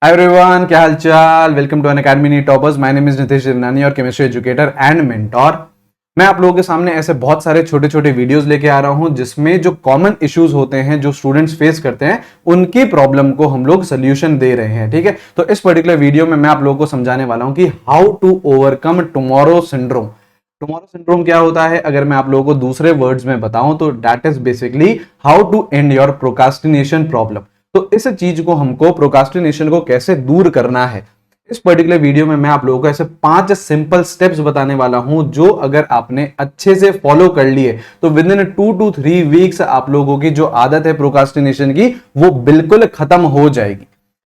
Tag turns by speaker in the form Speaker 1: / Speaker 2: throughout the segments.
Speaker 1: हाय everyone, क्या हालचाल। Welcome to Unacademy toppers. My name is Nitesh Devnani और केमिस्ट्री एजुकेटर एंड मेंटोर। मैं आप लोगों के सामने ऐसे बहुत सारे छोटे छोटे वीडियोस लेके आ रहा हूं जिसमें जो कॉमन इश्यूज होते हैं जो स्टूडेंट्स फेस करते हैं उनकी प्रॉब्लम को हम लोग सोल्यूशन दे रहे हैं। ठीक है, तो इस पर्टिकुलर वीडियो में मैं आप लोगों को समझाने वाला हूं कि how to overcome tomorrow syndrome. Tomorrow syndrome क्या होता है, अगर मैं आप लोगों को दूसरे वर्ड्स में बताऊं तो that is basically how to end your procrastination problem. तो इस चीज को हमको प्रोक्रास्टिनेशन को कैसे दूर करना है, इस पर्टिकुलर वीडियो में मैं आप लोगों को ऐसे 5 सिंपल स्टेप्स बताने वाला हूं जो अगर आपने अच्छे से फॉलो कर लिए तो विद इन 2 to 3 वीक्स आप लोगों की जो आदत है प्रोक्रास्टिनेशन की वो बिल्कुल खत्म हो जाएगी।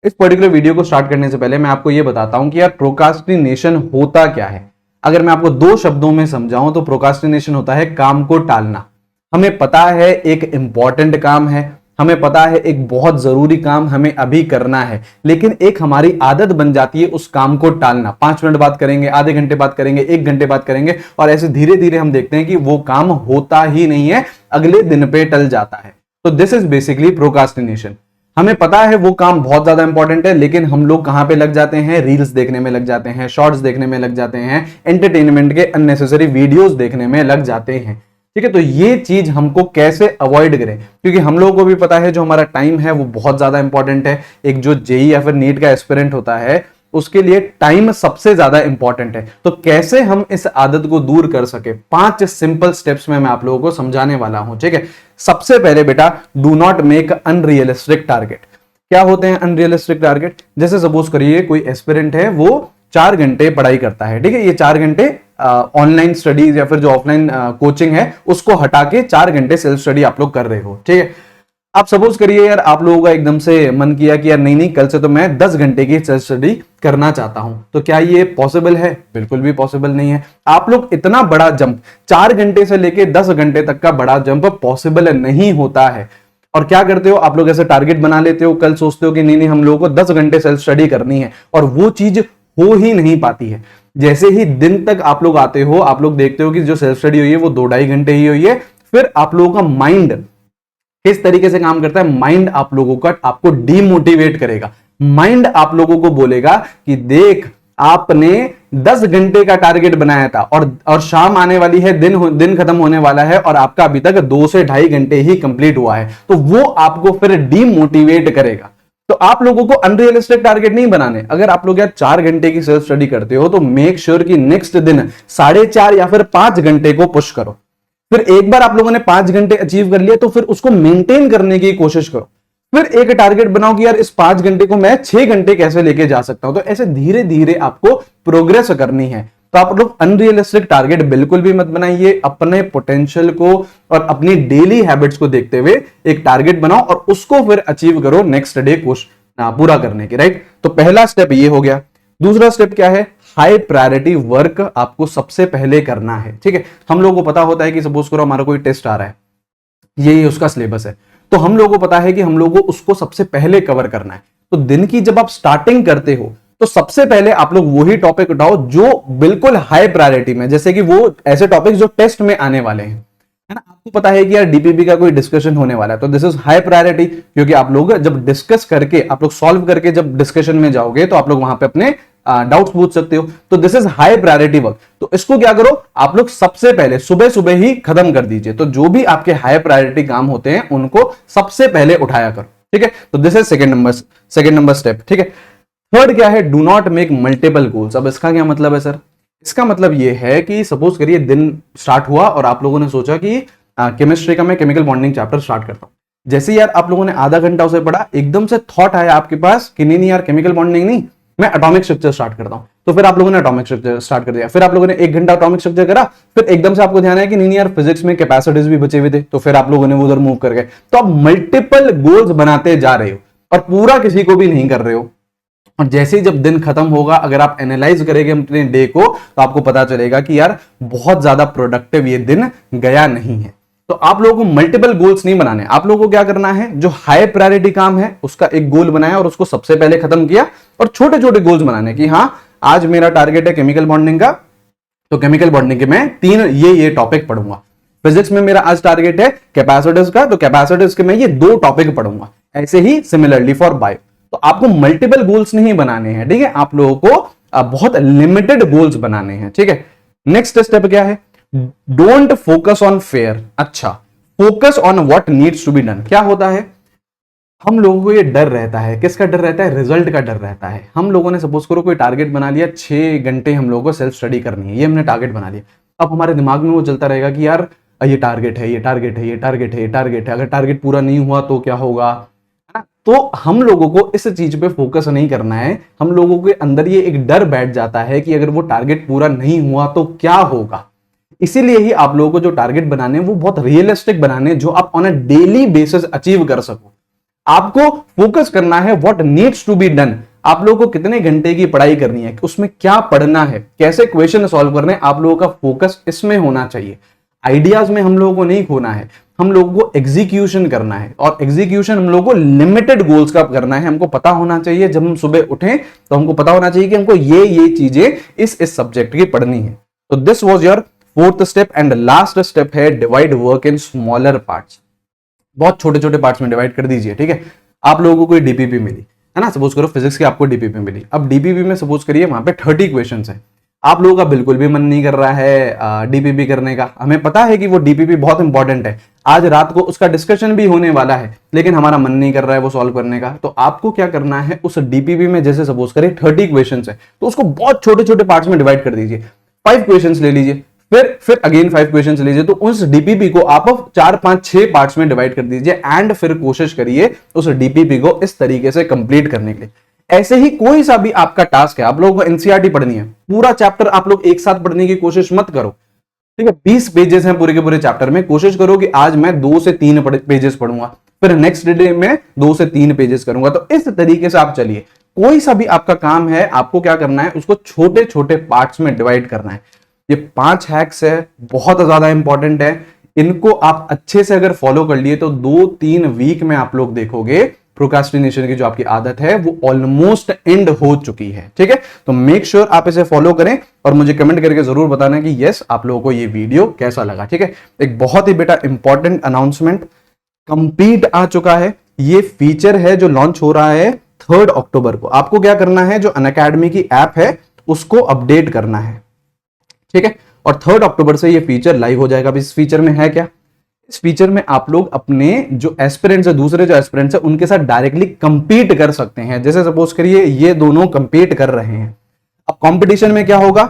Speaker 1: इस पर्टिकुलर वीडियो को स्टार्ट करने से पहले मैं आपको यह बताता हूं कि यार प्रोक्रास्टिनेशन होता क्या है। अगर मैं आपको 2 शब्दों में समझाऊं तो प्रोक्रास्टिनेशन होता है काम को टालना। हमें पता है एक इंपॉर्टेंट काम है, हमें पता है एक बहुत जरूरी काम हमें अभी करना है, लेकिन एक हमारी आदत बन जाती है उस काम को टालना। 5 मिनट बात करेंगे, आधे घंटे बात करेंगे, 1 घंटे बात करेंगे और ऐसे धीरे धीरे हम देखते हैं कि वो काम होता ही नहीं है, अगले दिन पे टल जाता है। तो दिस इज बेसिकली प्रोक्रास्टिनेशन। हमें पता है वो काम बहुत ज्यादा इंपॉर्टेंट है, लेकिन हम लोग कहां पे लग जाते हैं, रील्स देखने में लग जाते हैं, शॉर्ट्स देखने में लग जाते हैं, एंटरटेनमेंट के अननेसेसरी वीडियोस देखने में लग जाते हैं। ठीक है, तो ये चीज हमको कैसे अवॉइड करें, क्योंकि हम लोगों को भी पता है जो हमारा टाइम है वो बहुत ज्यादा इंपॉर्टेंट है। एक जो जेई या फिर नीट का एस्पिरेंट होता है उसके लिए टाइम सबसे ज्यादा इंपॉर्टेंट है। तो कैसे हम इस आदत को दूर कर सके, 5 सिंपल स्टेप्स में मैं आप लोगों को समझाने वाला हूं। ठीक है, सबसे पहले बेटा, do not make unrealistic target. क्या होते हैं अनरियलिस्टिक टारगेट? जैसे सपोज करिए कोई एस्पिरेंट है, वो 4 घंटे पढ़ाई करता है। ठीक है, ये 4 घंटे ऑनलाइन स्टडीज या फिर जो ऑफलाइन कोचिंग है उसको हटा के 4 घंटे सेल्फ स्टडी आप लोग कर रहे हो। ठीक है, आप सपोज करिए यार आप लोगों का एकदम से मन किया कि यार नहीं नहीं, कल से तो मैं 10 घंटे की सेल्फ स्टडी करना चाहता हूं। तो क्या ये पॉसिबल है? बिल्कुल भी पॉसिबल नहीं है। आप लोग इतना बड़ा जंप 4 घंटे से लेके 10 घंटे तक का बड़ा जंप पॉसिबल नहीं होता है। और क्या करते हो आप लोग, ऐसे टारगेट बना लेते हो, कल सोचते हो कि नहीं नहीं हम लोगों को 10 घंटे सेल्फ स्टडी करनी है और वो चीज हो ही नहीं पाती है। जैसे ही दिन तक आप लोग आते हो, आप लोग देखते हो कि जो सेल्फ स्टडी हुई है वो 2-2.5 घंटे ही हुई है। फिर आप लोगों का माइंड किस तरीके से काम करता है, माइंड आप लोगों का आपको डीमोटिवेट करेगा। माइंड आप लोगों को बोलेगा कि देख आपने 10 घंटे का टारगेट बनाया था और शाम आने वाली है, दिन खत्म होने वाला है और आपका अभी तक 2 से 2.5 घंटे ही कंप्लीट हुआ है। तो वो आपको फिर डीमोटिवेट करेगा। तो आप लोगों को अनरियलिस्टिक टारगेट नहीं बनाने। अगर आप लोग यार 4 घंटे की सेल्फ स्टडी करते हो तो मेक श्योर कि नेक्स्ट दिन 4.5 या फिर 5 घंटे को पुश करो। फिर एक बार आप लोगों ने 5 घंटे अचीव कर लिया तो फिर उसको मेंटेन करने की कोशिश करो। फिर एक टारगेट बनाओ कि यार इस 5 घंटे को मैं 6 घंटे कैसे लेके जा सकता हूं। तो ऐसे धीरे धीरे आपको प्रोग्रेस करनी है। तो आप लोग अनरियलिस्टिक टारगेट बिल्कुल भी मत बनाइए। अपने पोटेंशियल को और अपनी डेली हैबिट्स को देखते हुए एक टारगेट बनाओ और उसको फिर अचीव करो नेक्स्ट डे पूरा करने के। राइट, तो पहला स्टेप ये हो गया। दूसरा स्टेप क्या है, हाई प्रायोरिटी वर्क आपको सबसे पहले करना है। ठीक है, हम लोगों को पता होता है कि सपोज करो हमारा कोई टेस्ट आ रहा है, ये उसका सिलेबस है, तो हम लोगों को पता है कि हम लोगों को उसको सबसे पहले कवर करना है। तो दिन की जब आप स्टार्टिंग करते हो तो सबसे पहले आप लोग वही टॉपिक उठाओ जो बिल्कुल हाई प्रायोरिटी में, जैसे कि वो ऐसे टॉपिक जो टेस्ट में आने वाले हैं, है ना। आपको पता है कि यार डीपीपी का कोई डिस्कशन होने वाला है तो दिस इज हाई प्रायोरिटी, क्योंकि आप लोग जब डिस्कस करके, आप लोग सॉल्व करके जब डिस्कशन में जाओगे तो आप लोग वहां पे अपने डाउट्स पूछ सकते हो। तो this is high priority work. तो इसको क्या करो, आप लोग सबसे पहले सुबह सुबह ही खत्म कर दीजिए। तो जो भी आपके हाई प्रायोरिटी काम होते हैं उनको सबसे पहले उठाया करो। ठीक है, तो this is second number step. ठीक है, थर्ड क्या है, do not make multiple goals. अब इसका क्या मतलब है सर? इसका मतलब यह है कि सपोज करिए दिन स्टार्ट हुआ और आप लोगों ने सोचा कि केमिस्ट्री का मैं केमिकल बॉन्डिंग चैप्टर स्टार्ट करता हूं। जैसे यार आप लोगों ने आधा घंटा उसे पढ़ा, एकदम से थॉट आया आपके पास कि नहीं नहीं यार केमिकल बॉन्डिंग नहीं, मैं एटॉमिक स्ट्रक्चर स्टार्ट करता हूं। तो फिर आप लोगों ने एटॉमिक स्ट्रक्चर स्टार्ट कर दिया। फिर आप लोगों ने 1 घंटा एटॉमिक स्ट्रक्चर करा, फिर एकदम से आपको ध्यान आया कि नहीं यार फिजिक्स में कैपेसिटीज भी बचे हुए थे, तो फिर आप लोगों ने उधर मूव कर गए। तो आप मल्टीपल गोल्स बनाते जा रहे हो और पूरा किसी को भी नहीं कर रहे हो। और जैसे ही जब दिन खत्म होगा, अगर आप एनालाइज करेंगे अपने डे को तो आपको पता चलेगा कि यार बहुत ज्यादा प्रोडक्टिव ये दिन गया नहीं है। तो आप लोगों को मल्टीपल गोल्स नहीं बनाने। आप लोगों को क्या करना है, जो हाई प्रायोरिटी काम है उसका एक गोल बनाया और उसको सबसे पहले खत्म किया, और छोटे छोटे गोल्स बनाने कि हाँ आज मेरा टारगेट है केमिकल बॉन्डिंग का, तो केमिकल बॉन्डिंग के मैं 3 ये टॉपिक पढ़ूंगा। फिजिक्स में मेरा आज टारगेट है कैपेसिटीज का, तो कैपेसिटीज के मैं ये 2 टॉपिक पढ़ूंगा। ऐसे ही सिमिलरली फॉर बायो। तो आपको मल्टीपल गोल्स नहीं बनाने हैं, ठीक है, आप लोगों को बहुत लिमिटेड गोल्स बनाने हैं, ठीक है। नेक्स्ट स्टेप क्या है, डोंट फोकस ऑन फेयर। अच्छा, focus on what needs to be done. क्या होता है, हम लोगों को ये डर रहता है, किसका डर रहता है, रिजल्ट का डर रहता है। हम लोगों ने सपोज करो कोई टारगेट बना लिया, 6 घंटे हम लोगों को सेल्फ स्टडी करनी है, ये हमने टारगेट बना लिया। अब हमारे दिमाग में वो चलता रहेगा कि यार ये टारगेट है, ये टारगेट है, ये टारगेट है, ये टारगेट है, अगर टारगेट पूरा नहीं हुआ तो क्या होगा, है ना। तो हम लोगों को इस चीज पे फोकस नहीं करना है। हम लोगों के अंदर ये एक डर बैठ जाता है कि अगर वो टारगेट पूरा नहीं हुआ तो क्या होगा। इसीलिए ही आप लोगों को जो टारगेट बनाने हैं वो बहुत रियलिस्टिक बनाने हैं, जो आप on a daily basis achieve कर सको। आपको फोकस करना है what needs to be done. आप लोगों को कितने घंटे की पढ़ाई करनी है, उसमें क्या पढ़ना है, कैसे क्वेश्चन सॉल्व करने हैं, आप लोगों का फोकस इसमें होना चाहिए। आइडियाज में हम लोगों को नहीं खोना है, हम लोगों को एग्जीक्यूशन करना है, और एग्जीक्यूशन हम लोगों को लिमिटेड गोल्स का करना है। हमको पता होना चाहिए जब हम सुबह उठें तो हमको पता होना चाहिए कि हमको ये चीजें इस सब्जेक्ट की पढ़नी है। तो this was your fourth step and last step है divide work in smaller parts. बहुत छोटे छोटे पार्ट्स में डिवाइड कर दीजिए, ठीक है। आप लोगों को डीपीपी मिली है ना, सपोज करो फिजिक्स की आपको डीपीपी मिली। अब डीपीपी में सपोज करिए वहां पे 30 क्वेश्चंस है, आप लोगों का बिल्कुल भी मन नहीं कर रहा है डीपीपी करने का। हमें पता है कि वो डीपीपी बहुत इंपॉर्टेंट है, आज रात को उसका डिस्कशन भी होने वाला है, लेकिन हमारा मन नहीं कर रहा है वो सॉल्व करने का। तो आपको क्या करना है, उस डीपीपी में जैसे सपोज करें 30 क्वेश्चन है तो उसको बहुत छोटे छोटे पार्ट्स में डिवाइड कर दीजिए। 5 क्वेश्चन ले लीजिए, फिर अगेन 5 क्वेश्चंस लीजिए, तो उस डीपीपी को आप 4 5 6 पार्ट्स में डिवाइड कर दीजिए एंड फिर कोशिश करिए उस डीपीपी को इस तरीके से कंप्लीट करने के लिए। ऐसे ही कोई सा भी आपका टास्क है, आप लोगों को एनसीईआरटी पढ़नी है, पूरा चैप्टर आप लोग एक साथ पढ़ने की कोशिश मत करो, ठीक है। 20 पेजेस हैं पूरे के पूरे चैप्टर में, कोशिश करो कि आज मैं 2 से 3 पेजेस पढ़ूंगा, फिर नेक्स्ट डे में 2 से 3 पेजेस करूंगा। तो इस तरीके से आप चलिए। कोई सा भी आपका काम है, आपको क्या करना है, उसको छोटे छोटे पार्ट्स में डिवाइड करना है। ये 5 हैक्स है, बहुत ज्यादा इंपॉर्टेंट है। इनको आप अच्छे से अगर फॉलो कर लिए तो 2-3 वीक में आप लोग देखोगे प्रोक्रास्टिनेशन की जो आपकी आदत है वो ऑलमोस्ट एंड हो चुकी है, ठीक है। तो मेक श्योर आप इसे फॉलो करें और मुझे कमेंट करके जरूर बताना कि यस आप लोगों को ये वीडियो कैसा लगा, ठीक है। एक बहुत ही बेटा इंपॉर्टेंट अनाउंसमेंट, कंप्लीट आ चुका है। ये फीचर है जो लॉन्च हो रहा है 3 अक्टूबर को। आपको क्या करना है, जो अनअकैडमी की ऐप है उसको अपडेट करना है, ठीक है। और 3 अक्टूबर से ये फीचर लाइव हो जाएगा। अब इस फीचर में है क्या, इस फीचर में आप लोग अपने जो एस्पिरेंट्स है, दूसरे जो एस्पिरेंट्स है उनके साथ डायरेक्टली कंपीट कर सकते हैं। जैसे सपोज करिए ये दोनों कंपीट कर रहे हैं, अब कंपटीशन में क्या होगा,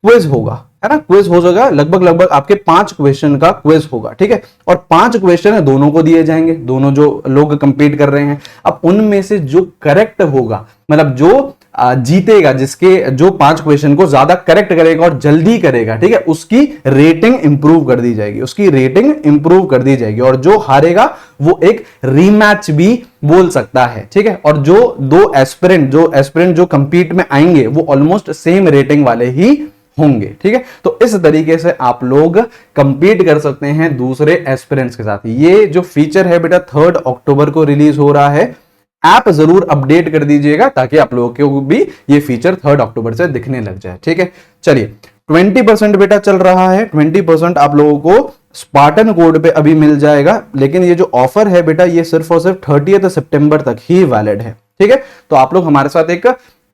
Speaker 1: क्विज होगा, है ना। क्विज हो जाएगा, लगभग आपके 5 क्वेश्चन का क्विज होगा, ठीक है। और 5 क्वेश्चन है दोनों को दिए जाएंगे, दोनों जो लोग कंपीट कर रहे हैं। अब उनमें से जो करेक्ट होगा, मतलब जो जीतेगा, जिसके जो 5 क्वेश्चन को ज्यादा करेक्ट करेगा और जल्दी करेगा, ठीक है, उसकी रेटिंग इंप्रूव कर दी जाएगी, उसकी रेटिंग इंप्रूव कर दी जाएगी। और जो हारेगा वो एक रीमैच भी बोल सकता है, ठीक है। और जो दो एस्पिरेंट जो कंपीट में आएंगे वो ऑलमोस्ट सेम रेटिंग वाले ही होंगे, ठीक है। तो इस तरीके से आप लोग कंपीट कर सकते हैं दूसरे एस्पिरेंट्स के साथ। ये जो फीचर है बेटा 3 अक्टूबर को रिलीज हो रहा है। ऐप जरूर अपडेट कर दीजिएगा ताकि आप लोगों को भी ये फीचर 3 अक्टूबर से दिखने लग जाए, ठीक है। चलिए 20% बेटा चल रहा है, 20% आप लोगों को स्पार्टन कोड पे अभी मिल जाएगा। लेकिन ये जो ऑफर है बेटा ये सिर्फ और सिर्फ 30 सितंबर तक ही वैलिड है, ठीक है। तो आप लोग हमारे साथ एक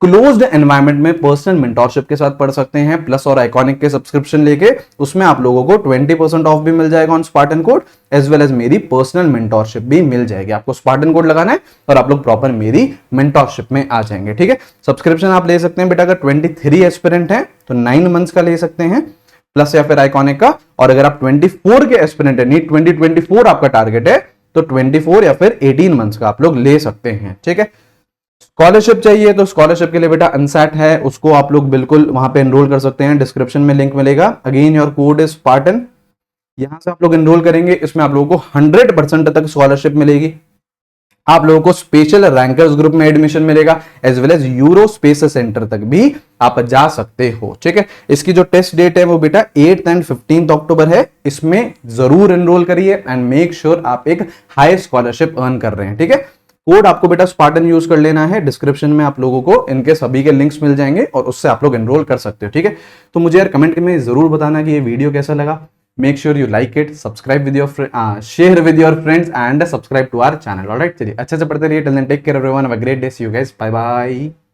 Speaker 1: क्लोज्ड एनवायरनमेंट में पर्सनल मेंटोरशिप के साथ पढ़ सकते हैं, प्लस और आइकॉनिक के सब्सक्रिप्शन लेके उसमें आप लोगों को 20% ऑफ भी मिल जाएगा on Spartan code, as well as मेरी पर्सनल मेंटोरशिप भी मिल जाएगी। आपको स्पार्टन कोड लगाना है और आप लोग प्रॉपर मेरी मेंटोरशिप में आ जाएंगे, ठीक है। सब्सक्रिप्शन आप ले सकते हैं बेटा, अगर 23 एस्पिरेंट है तो 9 मंथ्स का ले सकते हैं, प्लस या फिर आइकॉनिक का। और अगर आप 24 के एस्पिरेंट है, नीट 2024 आपका टारगेट है, तो 24 या फिर 18 मंथ्स का आप लोग ले सकते हैं, ठीक है। स्कॉलरशिप चाहिए तो स्कॉलरशिप के लिए बेटा अनसैट है, उसको आप लोग बिल्कुल वहां पे एनरोल कर सकते हैं, डिस्क्रिप्शन में लिंक मिलेगा। Again your code is Spartan, यहां से आप लोग एनरोल करेंगे, इसमें आप लोगों को 100% तक स्कॉलरशिप मिलेगी। आप लोगों को स्पेशल रैंकर्स ग्रुप में एडमिशन मिलेगा, as well as Euro Space Centre तक भी आप जा सकते हो, ठीक है। इसकी जो टेस्ट डेट है वो बेटा 8 एंड 15 अक्टूबर है। इसमें जरूर एनरोल करिए एंड मेक श्योर आप एक हाई स्कॉलरशिप अर्न कर रहे हैं, ठीक है। कोड आपको बेटा स्पार्टन यूज कर लेना है, डिस्क्रिप्शन में आप लोगों को इनके सभी के लिंक्स मिल जाएंगे और उससे आप लोग एनरोल कर सकते हो, ठीक है। तो मुझे यार कमेंट में जरूर बताना कि ये वीडियो कैसा लगा। Make sure you like it, subscribe with your share with your friends and subscribe to our channel. Alright, चलिए अच्छे से पढ़ते रहिए. Till then, take care everyone. Have a great day. See you guys. Bye bye.